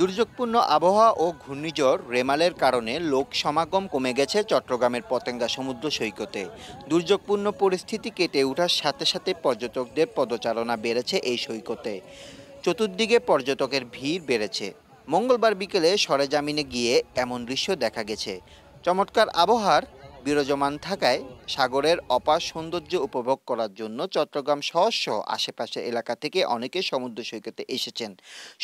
দুর্যোগপূর্ণ আবহাওয়া ও ঘূর্ণিঝড় রেমালের কারণে লোক সমাগম কমে গেছে চট্টগ্রামের পতেঙ্গা সমুদ্র সৈকতে। দুর্যোগপূর্ণ পরিস্থিতি কেটে ওঠার সাথে সাথে পর্যটকদের পদচারণা বেড়েছে এই সৈকতে। চতুর্দিকে পর্যটকের ভিড় বেড়েছে। মঙ্গলবার বিকেলে সরেজমিনে গিয়ে এমন দৃশ্য দেখা গেছে। চমৎকার আবহাওয়ার বিরাজমান থাকায় সাগরের অপার সৌন্দর্য উপভোগ করার জন্য চট্টগ্রাম সহ আশেপাশের এলাকা থেকে অনেকে সমুদ্র সৈকতে এসেছেন।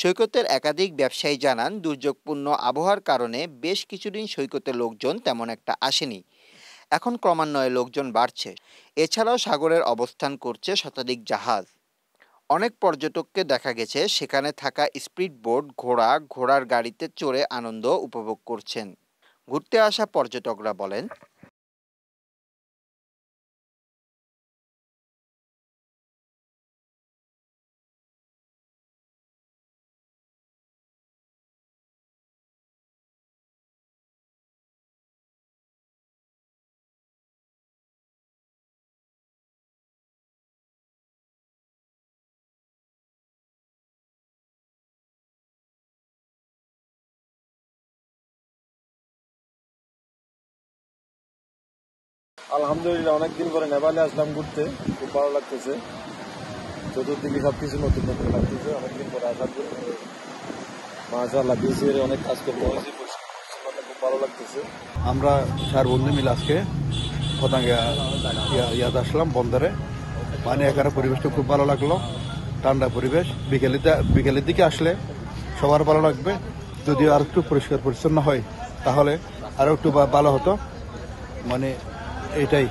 সৈকতের একাধিক ব্যবসায়ী জানান, দুর্যোগপূর্ণ আবহাওয়ার কারণে বেশ কিছুদিন সৈকতে লোকজন তেমন একটা আসেনি। এখন ক্রমান্বয়ে লোকজন বাড়ছে। এছাড়াও সাগরের অবস্থান করছে শতাধিক জাহাজ। অনেক পর্যটককে দেখা গেছে সেখানে থাকা স্পিড বোট, ঘোড়ার গাড়িতে চড়ে আনন্দ উপভোগ করছেন। ঘুরতে আসা পর্যটকরা বলেন, আলহামদুলিল্লাহ, অনেকদিন পরে নেপালে আসলাম ঘুরতে, খুব ভালো লাগতেছে। চতুর্দিকে সবকিছু নতুন নতুন লাগতেছে। অনেকদিন পরে আসার জন্য মাশাআল্লাহ বিচে অনেক কাজ করতে হয়েছে, খুব ভালো লাগতেছে। আমরা 4 বন্ধু মিলে আজকে পতেঙ্গা ইয়াতে আসলাম বন্দরে। মানে এখানে পরিবেশটা খুব ভালো লাগলো, ঠান্ডা পরিবেশ। বিকেলের দিকে আসলে সবার ভালো লাগবে। যদি আর একটু পরিষ্কার পরিচ্ছন্ন হয় তাহলে আরো একটু ভালো হতো। মানে এটাই।